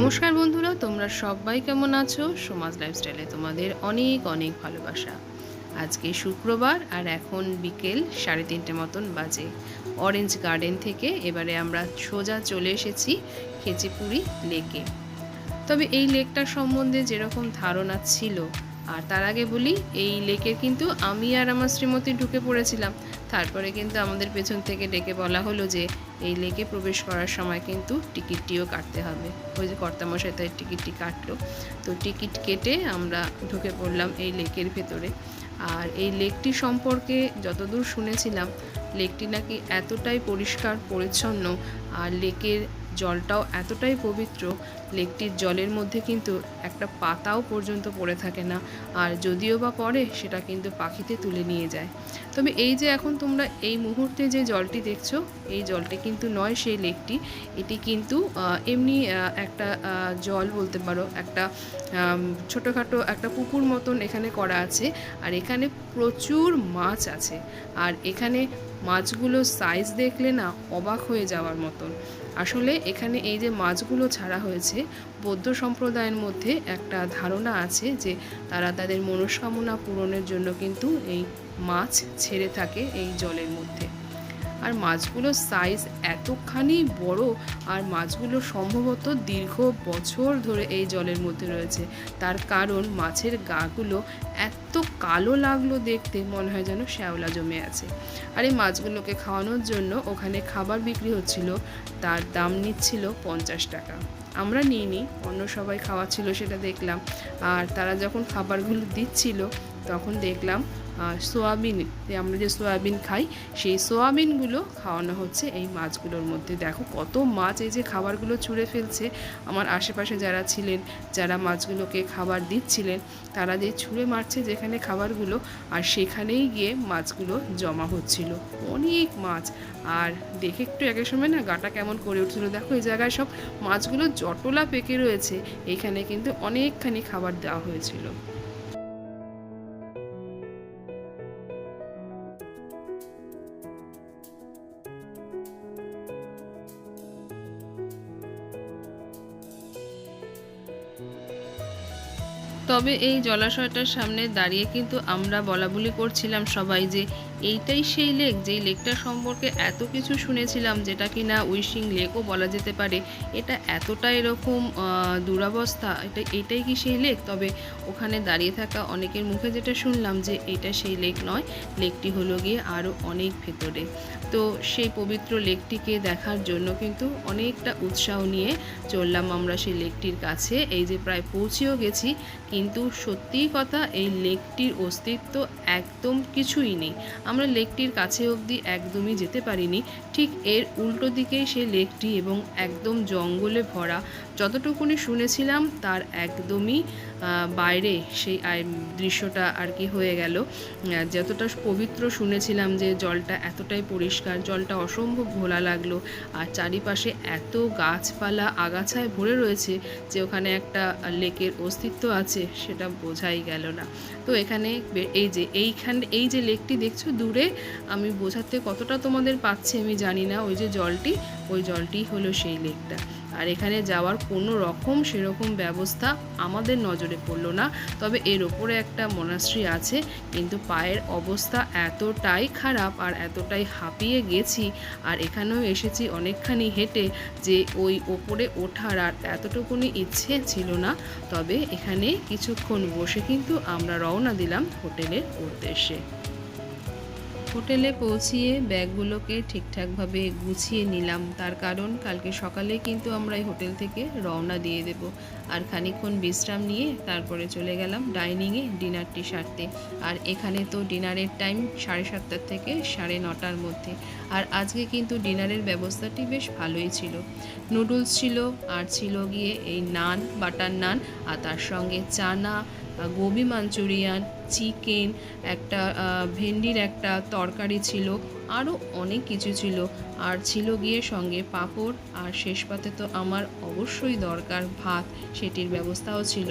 নমস্কার বন্ধুরা, তোমরা সবাই কেমন আছো? সমাজ লাইফস্টাইলে তোমাদের অনেক অনেক ভালোবাসা। আজকে শুক্রবার আর এখন বিকেল 3:30 মতন বাজে। অরেঞ্জ গার্ডেন থেকে এবারে আমরা সোজা চলে এসেছি খেচিপুরি লেকে। তবে এই লেকটার সম্বন্ধে যেরকম ধারণা ছিল, আর তার আগে বলি, এই লেকে কিন্তু আমি আর আমার শ্রীমতী ঢুকে পড়েছিলাম। তারপরে কিন্তু আমাদের পেছন থেকে ডেকে বলা হলো যে এই লেকে প্রবেশ করার সময় কিন্তু টিকিটটিও কাটতে হবে। ওই যে কর্তামশাই তাই টিকিটটি কাটলো। তো টিকিট কেটে আমরা ঢুকে পড়লাম এই লেকের ভেতরে। আর এই লেকটি সম্পর্কে যতদূর শুনেছিলাম, লেকটি নাকি এতটাই পরিষ্কার পরিচ্ছন্ন আর লেকের জলটাও এতটাই পবিত্র, লেকটির জলের মধ্যে কিন্তু একটা পাতাও পর্যন্ত পড়ে থাকে না, আর যদিও বা পড়ে সেটা কিন্তু পাখিতে তুলে নিয়ে যায়। তবে এই যে এখন তোমরা এই মুহূর্তে যে জলটি দেখছো, এই জলটি কিন্তু নয় সেই লেকটি। এটি কিন্তু এমনি একটা জল বলতে পারো, একটা ছোটোখাটো একটা পুকুর মতন এখানে করা আছে। আর এখানে প্রচুর মাছ আছে, আর এখানে মাছগুলোর সাইজ দেখলে না অবাক হয়ে যাওয়ার মতন। আসলে এখানে এই যে মাছগুলো ছাড়া হয়েছে, বৌদ্ধ সম্প্রদায়ের মধ্যে একটা ধারণা আছে যে তারা তাদের মনস্কামনা পূরণের জন্য কিন্তু এই মাছ ছেড়ে থাকে এই জলের মধ্যে। আর মাছগুলোর সাইজ এতখানি বড়, আর মাছগুলো সম্ভবত দীর্ঘ বছর ধরে এই জলের মধ্যে রয়েছে। তার কারণ মাছের গাগুলো এত কালো লাগলো দেখতে, মনে হয় যেন শ্যাওলা জমে আছে। আর এই মাছগুলোকে খাওয়ানোর জন্য ওখানে খাবার বিক্রি হচ্ছিল, তার দাম নিচ্ছিল 50 টাকা। আমরা নিইনি, অন্য সবাই খাওয়াচ্ছিল সেটা দেখলাম। আর তারা যখন খাবারগুলো দিচ্ছিল তখন দেখলাম সোয়াবিন, আমরা যে সোয়াবিন খাই সেই সোয়াবিনগুলো খাওয়ানো হচ্ছে এই মাছগুলোর মধ্যে। দেখো কত মাছ এই যে খাবারগুলো ছুঁড়ে ফেলছে। আমার আশেপাশে যারা ছিলেন, যারা মাছগুলোকে খাবার দিচ্ছিলেন, তারা যে ছুঁড়ে মারছে যেখানে খাবারগুলো, আর সেখানেই গিয়ে মাছগুলো জমা হচ্ছিল, অনেক মাছ। আর দেখে একটু একের সময় না গাটা কেমন করে উঠছিল। দেখো এই জায়গায় সব মাছগুলো জটলা পেকে রয়েছে, এইখানে কিন্তু অনেকখানি খাবার দেওয়া হয়েছিল। তবে এই জলাশয়টার সামনে দাঁড়িয়ে কিন্তু আমরা বলাবলি করছিলাম সবাই যে এইটাই সেই লেক, যেই লেকটার সম্পর্কে এত কিছু শুনেছিলাম, যেটা কি না উইশিং লেকও বলা যেতে পারে। এটা এতটা এরকম দুরবস্থা, এটাই কি সেই লেক? তবে ওখানে দাঁড়িয়ে থাকা অনেকের মুখে যেটা শুনলাম যে এটা সেই লেক নয়, লেকটি হলো গিয়ে আরও অনেক ভেতরে। তো সেই পবিত্র লেকটিকে দেখার জন্য কিন্তু অনেকটা উৎসাহ নিয়ে চললাম আমরা সেই লেকটির কাছে। এই যে প্রায় পৌঁছেও গেছি, কিন্তু সত্যিই কথা, এই লেকটির অস্তিত্ব একদম কিছুই নেই। আমরা লেকটির কাছে অবধি একদমই যেতে পারিনি। ঠিক এর উল্টো দিকেই সেই লেকটি, এবং একদম জঙ্গলে ভরা। যতটুকুনি শুনেছিলাম তার একদমই বাইরে সেই দৃশ্যটা আর কি হয়ে গেল। যতটা পবিত্র শুনেছিলাম যে জলটা এতটাই পরিষ্কার, জলটা অসম্ভব ঘোলা লাগলো। আর চারিপাশে এত গাছপালা আগাছায় ভরে রয়েছে যে ওখানে একটা লেকের অস্তিত্ব আছে সেটা বোঝাই গেল না। তো এখানে এই যে লেকটি দেখছো দূরে, আমি বোঝাতে কতটা তোমাদের পাচ্ছি আমি জানি না, ওই যে জলটি, ওই জলটি হলো সেই লেকটা। আর এখানে যাওয়ার কোনো রকম সেরকম ব্যবস্থা আমাদের নজরে পড়লো না। তবে এর ওপরে একটা মনাস্ট্রি আছে, কিন্তু পায়ের অবস্থা এতটাই খারাপ আর এতটাই হাঁপিয়ে গেছি, আর এখানেও এসেছি অনেকখানি হেঁটে, যে ওই ওপরে ওঠার আর এতটুকুনি ইচ্ছে ছিল না। তবে এখানে কিছুক্ষণ বসে কিন্তু আমরা রওনা দিলাম হোটেলের উদ্দেশ্যে। হোটেলে পৌঁছিয়ে ব্যাগগুলোকে ঠিকঠাকভাবে গুছিয়ে নিলাম, তার কারণ কালকে সকালে কিন্তু আমরা এই হোটেল থেকে রওনা দিয়ে দেব। আর খানিকক্ষণ বিশ্রাম নিয়ে তারপরে চলে গেলাম ডাইনিংয়ে ডিনারটি সারতে। আর এখানে তো ডিনারের টাইম 7:30 থেকে 9:30-র মধ্যে। আর আজকে কিন্তু ডিনারের ব্যবস্থাটি বেশ ভালোই ছিল। নুডলস ছিল, আর ছিল গিয়ে এই নান, বাটার নান, আর তার সঙ্গে চানা, গোবি মাঞ্চুরিয়ান, চিকেন, একটা ভেন্ডির একটা তরকারি ছিল, আরও অনেক কিছু ছিল। আর ছিল গিয়ে সঙ্গে পাঁপড়, আর শেষ পাতে তো আমার অবশ্যই দরকার ভাত, সেটির ব্যবস্থাও ছিল।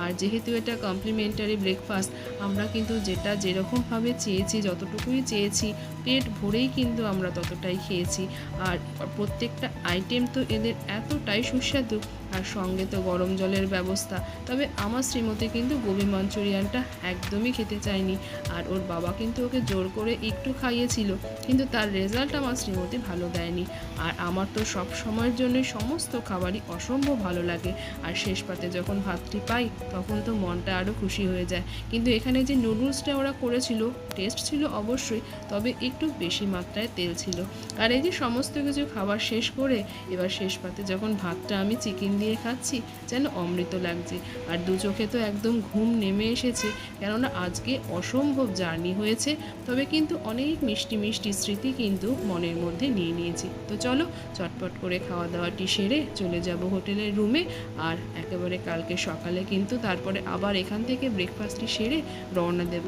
আর যেহেতু এটা কমপ্লিমেন্টারি ব্রেকফাস্ট, আমরা কিন্তু যেটা যেরকমভাবে চেয়েছি, যতটুকুই চেয়েছি পেট ভরেই কিন্তু আমরা ততটাই খেয়েছি। আর প্রত্যেকটা আইটেম তো এদের এতটাই সুস্বাদু, আর সঙ্গে তো গরম জলের ব্যবস্থা। তবে আমার শ্রীমতী কিন্তু গোবি মাঞ্চুরিয়ানটা একদমই খেতে চায়নি, আর ওর বাবা কিন্তু ওকে জোর করে একটু খাইয়েছিল, কিন্তু তার রেজাল্ট আমার শ্রীমতী ভালো দেয়নি। আর আমার তো সব সময়ের জন্যই সমস্ত খাবারই অসম্ভব ভালো লাগে, আর শেষ পাতে যখন ভাতটি পাই তখন তো মনটা আরও খুশি হয়ে যায়। কিন্তু এখানে যে নুডলসটা ওরা করেছিল, টেস্ট ছিল অবশ্যই, তবে একটু বেশি মাত্রায় তেল ছিল। আর এই যে সমস্ত কিছু খাবার শেষ করে এবার শেষ পাতে যখন ভাতটা আমি চিকেন দিয়ে খাচ্ছি, যেন অমৃত লাগছে। আর দু চোখে তো একদম ঘুম নেমে এসেছে, কেননা আজকে অসম্ভব জার্নি হয়েছে, তবে কিন্তু অনেক মিষ্টি মিষ্টি স্মৃতি কিন্তু মনের মধ্যে নিয়ে নিয়েছি। তো চলো চটপট করে খাওয়া দাওয়াটি সেরে চলে যাব হোটেলের রুমে, আর একেবারে কালকে সকালে কিন্তু তারপরে আবার এখান থেকে ব্রেকফাস্টটি সেরে রওনা দেব।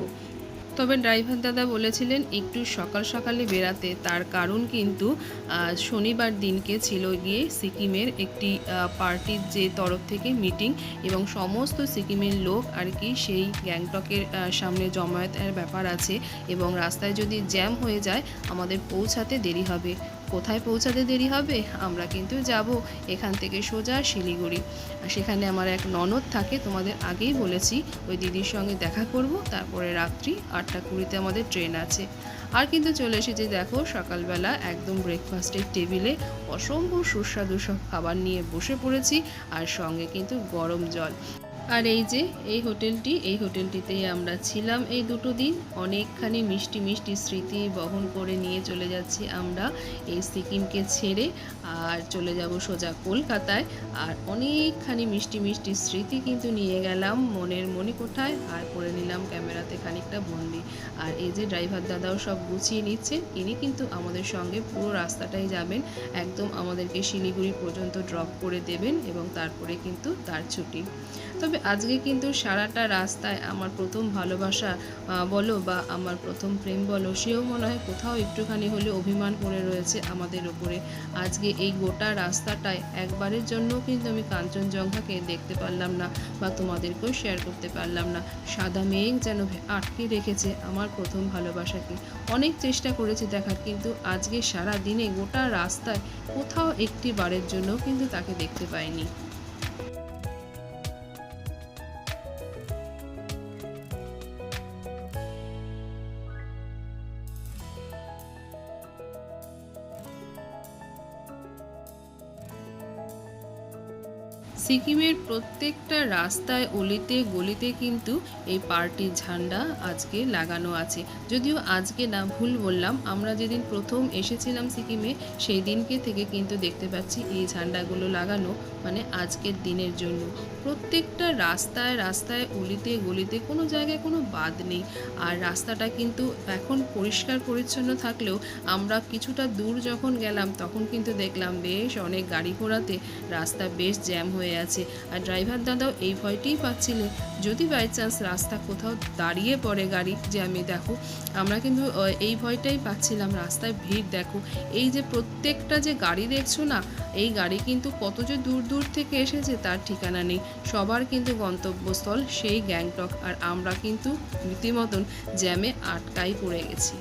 তবে ড্রাইভার দাদা বলেছিলেন একটু সকাল সকালে বেরাতে, তার কারণ কিন্তু শনিবার দিনকে ছিল গিয়ে সিকিমের একটি পার্টির যে তরফ থেকে মিটিং, এবং সমস্ত সিকিমের লোক আর কি সেই গ্যাংটকের সামনে জমায়েতের ব্যাপার আছে, এবং রাস্তায় যদি জ্যাম হয়ে যায় আমাদের পৌঁছাতে দেরি হবে। কোথায় পৌঁছাতে দেরি হবে? আমরা কিন্তু যাব এখান থেকে সোজা শিলিগুড়ি। সেখানে আমার এক ননদ থাকে, তোমাদের আগেই বলেছি, ওই দিদির সঙ্গে দেখা করব, তারপরে রাত্রি 8:20 আমাদের ট্রেন আছে। আর কিন্তু চলে এসেছি দেখো সকালবেলা একদম ব্রেকফাস্টের টেবিলে অসম্ভব সুস্বাদু সব খাবার নিয়ে বসে পড়েছি, আর সঙ্গে কিন্তু গরম জল। আর এই যে এই হোটেলটিতেই আমরা ছিলাম এই দুটো দিন। অনেকখানি মিষ্টি মিষ্টি স্মৃতি বহন করে নিয়ে চলে যাচ্ছি আমরা এই সিকিমকে ছেড়ে, আর চলে যাব সোজা কলকাতায়। আর অনেকখানি মিষ্টি মিষ্টি স্মৃতি কিন্তু নিয়ে গেলাম মনের মণিকোঠায়, আর করে নিলাম ক্যামেরাতে খানিকটা বন্দি। আর এই যে ড্রাইভার দাদাও সব গুছিয়ে নিচ্ছে, ইনি কিন্তু আমাদের সঙ্গে পুরো রাস্তাটাই যাবেন, একদম আমাদেরকে শিলিগুড়ি পর্যন্ত ড্রপ করে দেবেন, এবং তারপরে কিন্তু তার ছুটি। তবে আজকে কিন্তু সারাটা রাস্তায় আমার প্রথম ভালোবাসা বলো বা আমার প্রথম প্রেম বলো, সেও মনে হয় কোথাও একটুখানি হলে অভিমান করে রয়েছে আমাদের ওপরে। আজকে এই গোটা রাস্তাটায় একবারের জন্য কিন্তু আমি কাঞ্চনজঙ্ঘাকে দেখতে পারলাম না, বা তোমাদেরকেও শেয়ার করতে পারলাম না। সাদা মেঘ যেন আটকে রেখেছে আমার প্রথম ভালোবাসাকে। অনেক চেষ্টা করেছি দেখার, কিন্তু আজকে সারা দিনে গোটা রাস্তায় কোথাও একটি বারের জন্য কিন্তু তাকে দেখতে পাইনি। সিকিমের প্রত্যেকটা রাস্তায় অলিতে গলিতে কিন্তু এই পার্টির ঝান্ডা আজকে লাগানো আছে। যদিও আজকে না, ভুল বললাম, আমরা যেদিন প্রথম এসেছিলাম সিকিমে সেই দিনকে থেকে কিন্তু দেখতে পাচ্ছি এই ঝান্ডাগুলো লাগানো, মানে আজকের দিনের জন্য। প্রত্যেকটা রাস্তায় রাস্তায় অলিতে গলিতে কোনো জায়গায় কোনো বাদ নেই। আর রাস্তাটা কিন্তু এখন পরিষ্কার পরিচ্ছন্ন থাকলেও আমরা কিছুটা দূর যখন গেলাম তখন কিন্তু দেখলাম বেশ অনেক গাড়ি ঘোড়াতে রাস্তা বেশ জ্যাম হয়ে আছে। আর ড্রাইভার দাদাও এই ভয়টাই পাচ্ছিলেন, যদি বাই চান্স রাস্তা কোথাও দাঁড়িয়ে পড়ে গাড়ি জ্যামে, দেখো আমরা কিন্তু এই ভয়টাই পাচ্ছিলাম। রাস্তায় ভিড় দেখো, এই যে প্রত্যেকটা যে গাড়ি দেখছো না, এই গাড়ি কিন্তু কত যে দূর দূর থেকে এসেছে তার ঠিকানা নেই। সবার কিন্তু গন্তব্যস্থল সেই গ্যাংটক, আর আমরা কিন্তু রীতিমতন জ্যামে আটকাই পড়ে গেছি।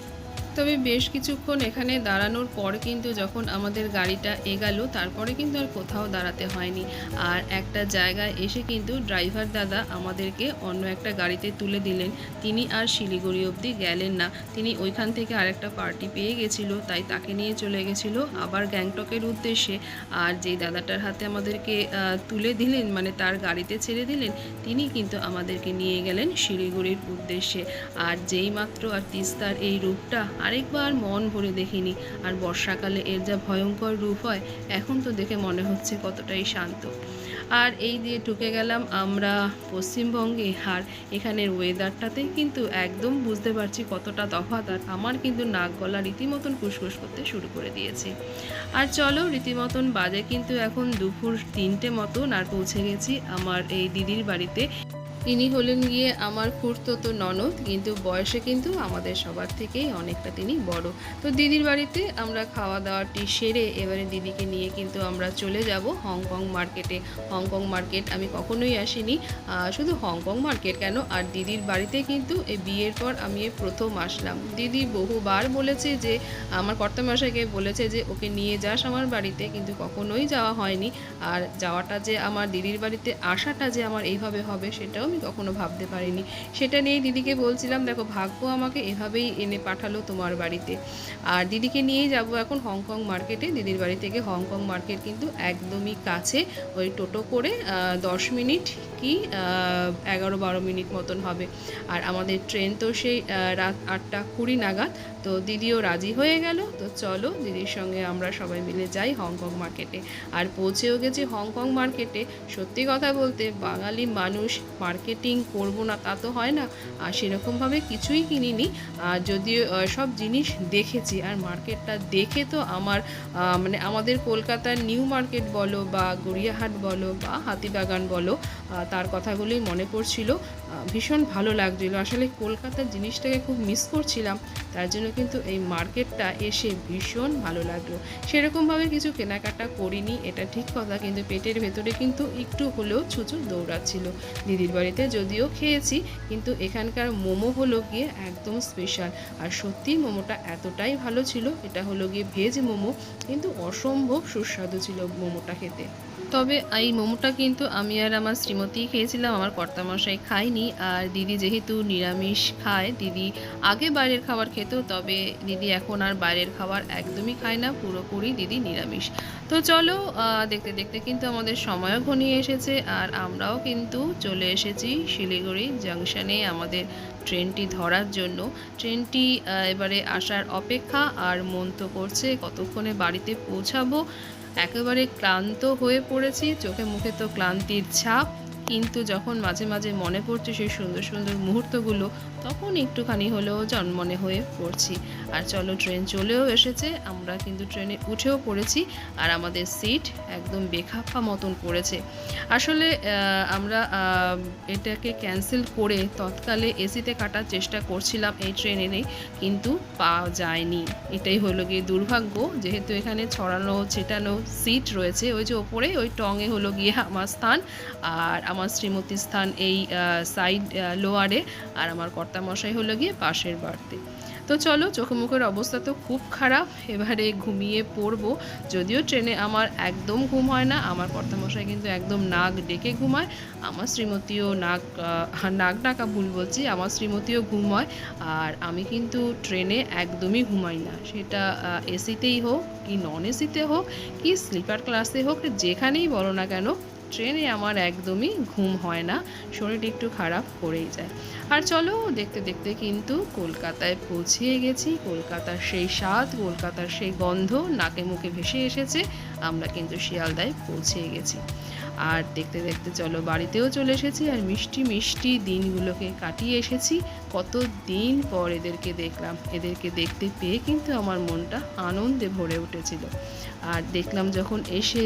তবে বেশ কিছুক্ষণ এখানে দাঁড়ানোর পর কিন্তু যখন আমাদের গাড়িটা এগালো, তারপরে কিন্তু আর কোথাও দাঁড়াতে হয়নি। আর একটা জায়গায় এসে কিন্তু ড্রাইভার দাদা আমাদেরকে অন্য একটা গাড়িতে তুলে দিলেন। তিনি আর শিলিগুড়ি অবধি গেলেন না, তিনি ওইখান থেকে আরেকটা পার্টি পেয়ে গেছিলো, তাই তাকে নিয়ে চলে গেছিলো আবার গ্যাংটকের উদ্দেশ্যে। আর যেই দাদাটার হাতে আমাদেরকে তুলে দিলেন, মানে তার গাড়িতে ছেড়ে দিলেন, তিনি কিন্তু আমাদেরকে নিয়ে গেলেন শিলিগুড়ির উদ্দেশ্যে। আর যেই মাত্র আর তিস্তার এই রূপটা আরেকবার মন ভরে দেখিনি। আর বর্ষাকালে এর যা ভয়ঙ্কর রূপ হয়, এখন তো দেখে মনে হচ্ছে কতটাই শান্ত। আর এই দিয়ে ঢুকে গেলাম আমরা পশ্চিমবঙ্গে, আর এখানের ওয়েদারটাতে কিন্তু একদম বুঝতে পারছি কতটা তফাৎ। আর আমার কিন্তু নাক গলা রীতিমতন কুসকুস করতে শুরু করে দিয়েছে। আর চলো রীতিমতন বাজে কিন্তু এখন দুপুর 3টে মতন, আর পৌঁছে গেছি আমার এই দিদির বাড়িতে। ইনি হলেন গিয়ে আমার খুড়তুতো ননদ, কিন্তু বয়সে কিন্তু আমাদের সবার থেকেই অনেকটা তিনি বড়। তো দিদির বাড়িতে আমরা খাওয়া দাওয়াটি সেরে এবারে দিদিকে নিয়ে কিন্তু আমরা চলে যাব হংকং মার্কেটে। হংকং মার্কেট আমি কখনোই আসিনি, শুধু হংকং মার্কেট কেন, আর দিদির বাড়িতে কিন্তু এই বিয়ের পর আমি এই প্রথম আসলাম। দিদি বহুবার বলেছে যে, আমার কর্তামশাইকে বলেছে যে ওকে নিয়ে যাস আমার বাড়িতে, কিন্তু কখনোই যাওয়া হয়নি। আর যাওয়াটা যে আমার দিদির বাড়িতে আসাটা যে আমার এইভাবে হবে সেটাও আমি কখনো ভাবতে পারিনি। সেটা নিয়েই দিদিকে বলছিলাম, দেখো ভাগ্য আমাকে এভাবেই এনে পাঠালো তোমার বাড়িতে। আর দিদিকে নিয়েই যাব এখন হংকং মার্কেটে। দিদির বাড়ি থেকে হংকং মার্কেট কিন্তু একদমই কাছে, ওই টোটো করে 10 মিনিট কি 11-12 মিনিট মতন হবে। আর আমাদের ট্রেন তো সেই রাত 8:20 নাগাদ। তো দিদিও রাজি হয়ে গেল, তো চলো দিদির সঙ্গে আমরা সবাই মিলে যাই হংকং মার্কেটে। আর পৌঁছেও গেছি হংকং মার্কেটে। সত্যি কথা বলতে বাঙালি মানুষ মার্কেটিং করব না তা তো হয় না, আর সেরকমভাবে কিছুই কিনিনি। যদিও সব জিনিস দেখেছি, আর মার্কেটটা দেখে তো আমার মানে আমাদের কলকাতার নিউ মার্কেট বলো বা গড়িয়াহাট বলো বা হাতিবাগান বলো, তার কথাগুলোই মনে পড়ছিল। ভীষণ ভালো লাগছিলো, আসলে কলকাতার জিনিসটাকে খুব মিস করছিলাম, তার জন্য কিন্তু এই মার্কেটটা এসে ভীষণ ভালো লাগলো। সেরকমভাবে কিছু কেনাকাটা করিনি, এটা ঠিক কথা, কিন্তু পেটের ভেতরে কিন্তু একটু হলেও ছুঁচো দৌড়াচ্ছিল। দিদির বাড়িতে যদিও খেয়েছি, কিন্তু এখানকার মোমো হলো গিয়ে একদম স্পেশাল। আর সত্যি মোমোটা এতটাই ভালো ছিল, এটা হলো গিয়ে ভেজ মোমো, কিন্তু অসম্ভব সুস্বাদু ছিল মোমোটা খেতে। তবে এই মোমোটা কিন্তু আমি আর আমার শ্রীমতীই খেয়েছিলাম, আমার কর্তামশাই খায়নি। আর দিদি যেহেতু নিরামিষ খায়, দিদি আগে বাইরের খাবার খেত, তবে দিদি এখন আর বাইরের খাবার একদমই খায় না, পুরোপুরি দিদি নিরামিষ। তো চলো দেখতে দেখতে কিন্তু আমাদের সময়ও ঘনিয়ে এসেছে, আর আমরাও কিন্তু চলে এসেছি শিলিগুড়ি জাংশনে আমাদের ট্রেনটি ধরার জন্য। ট্রেনটি এবারে আসার অপেক্ষা, আর মন তো করছে কতক্ষণে বাড়িতে পৌঁছাবো। একেবারে ক্লান্ত হয়ে পড়েছি, চোখে মুখে তো ক্লান্তির ছাপ, কিন্তু যখন মাঝে মাঝে মনে পড়ছে সেই সুন্দর সুন্দর মুহূর্তগুলো, তখন একটুখানি হলেও জনমনে হয়ে পড়ছি। আর চলো ট্রেন চলেও এসেছে, আমরা কিন্তু ট্রেনে উঠেও পড়েছি, আর আমাদের সিট একদম বেখাপ্পা মতন পড়েছে। আসলে আমরা এটাকে ক্যান্সেল করে তৎকালে এসিতে কাটার চেষ্টা করছিলাম এই ট্রেনে, কিন্তু পাওয়া যায়নি। এটাই হলো গিয়ে দুর্ভাগ্য, যেহেতু এখানে ছড়ানো ছিটানো সিট রয়েছে। ওই যে ওপরে ওই টঙে হলো গিয়ে আমার স্থান, আর আমার শ্রীমতীর স্থান এই সাইড লোয়ারে, আর আমার কর্তামশাই হলো গিয়ে পাশের বাড়তে। তো চলো, চোখে মুখের অবস্থা তো খুব খারাপ, এবারে ঘুমিয়ে পড়বো। যদিও ট্রেনে আমার একদম ঘুম হয় না, আমার কর্তামশাই কিন্তু একদম নাক ডেকে ঘুমায়, আমার শ্রীমতীও নাক ডাকা ভুল বলছি, আমার শ্রীমতীও ঘুম হয়। আর আমি কিন্তু ট্রেনে একদমই ঘুমাই না, সেটা এসিতেই হোক কি নন এসিতে হোক কি স্লিপার ক্লাসে হোক, যেখানেই বলো না কেন, ট্রেনে আমার একদমই ঘুম হয় না, শরীর একটু খারাপ করেই যায়। আর চলো দেখতে দেখতে কিন্তু কলকাতায় পৌঁছিয়ে গেছি। কলকাতার সেই স্বাদ, কলকাতার সেই গন্ধ নাকে মুখে ভেসে এসেছে, আমরা কিন্তু শিয়ালদায় পৌঁছিয়ে গেছি। আর দেখতে দেখতে চলো বাড়িতেও চলে এসেছি, আর মিষ্টি মিষ্টি দিনগুলোকে কাটিয়ে এসেছি। কত দিন পর এদেরকে দেখলাম, এদেরকে দেখতে পেয়ে কিন্তু আমার মনটা আনন্দে ভরে উঠেছিল। আর দেখলাম যখন এসে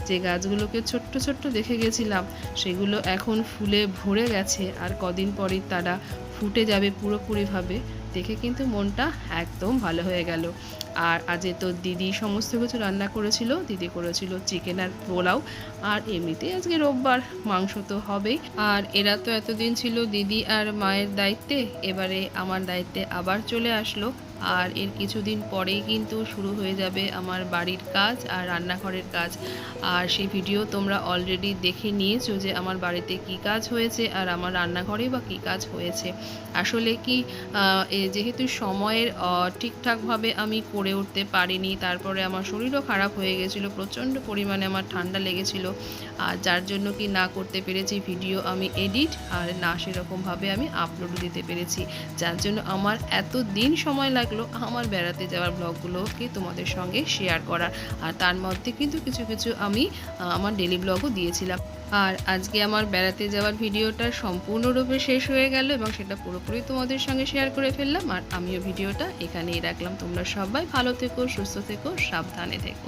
যে গাছগুলোকে ছোট্ট ছোট্ট দেখে গেছিলাম, সেগুলো এখন ফুলে ভরে গেছে, আর কদিন পরই তারা ফুটে যাবে পুরোপুরিভাবে, দেখে কিন্তু মনটা একদম ভালো হয়ে গেল। আর আজকে তো দিদি সমস্ত কিছু রান্না করেছিল, দিদি করেছিল চিকেন আর পোলাও, আর এমনিতেই আজকে রোববার মাংস তো হবেই। আর এরা তো এতদিন ছিল দিদি আর মায়ের দায়িত্বে, এবারে আমার দায়িত্বে আবার চলে আসলো। আর এর কিছুদিন পরেই কিন্তু শুরু হয়ে যাবে আমার বাড়ির কাজ আর রান্নাঘরের কাজ। আর সেই ভিডিও তোমরা অলরেডি দেখে নিয়েছো যে আমার বাড়িতে কি কাজ হয়েছে আর আমার রান্নাঘরে বা কী কাজ হয়েছে। আসলে কি যেহেতু সময়ের ঠিকঠাকভাবে আমি করে উঠতে পারিনি, তারপরে আমার শরীরও খারাপ হয়ে গেছিলো, প্রচণ্ড পরিমাণে আমার ঠান্ডা লেগেছিলো, আর যার জন্য কি না করতে পেরেছি ভিডিও আমি এডিট, আর না সেরকমভাবে আমি আপলোড দিতে পেরেছি, যার জন্য আমার এত দিন সময় লাগলো আমার বেড়াতে যাওয়ার ব্লগগুলোকে তোমাদের সঙ্গে শেয়ার করার। আর তার মধ্যে কিন্তু কিছু কিছু আমি আমার ডেলি ব্লগও দিয়েছিলাম। আর আজকে আমার বেড়াতে যাওয়ার ভিডিওটা সম্পূর্ণরূপে শেষ হয়ে গেল, এবং সেটা পুরোপুরি তোমাদের সঙ্গে শেয়ার করে ফেললাম। আর আমিও ভিডিওটা এখানেই রাখলাম। তোমরা সবাই ভালো থেকো, সুস্থ থেকো, সাবধানে থেকো।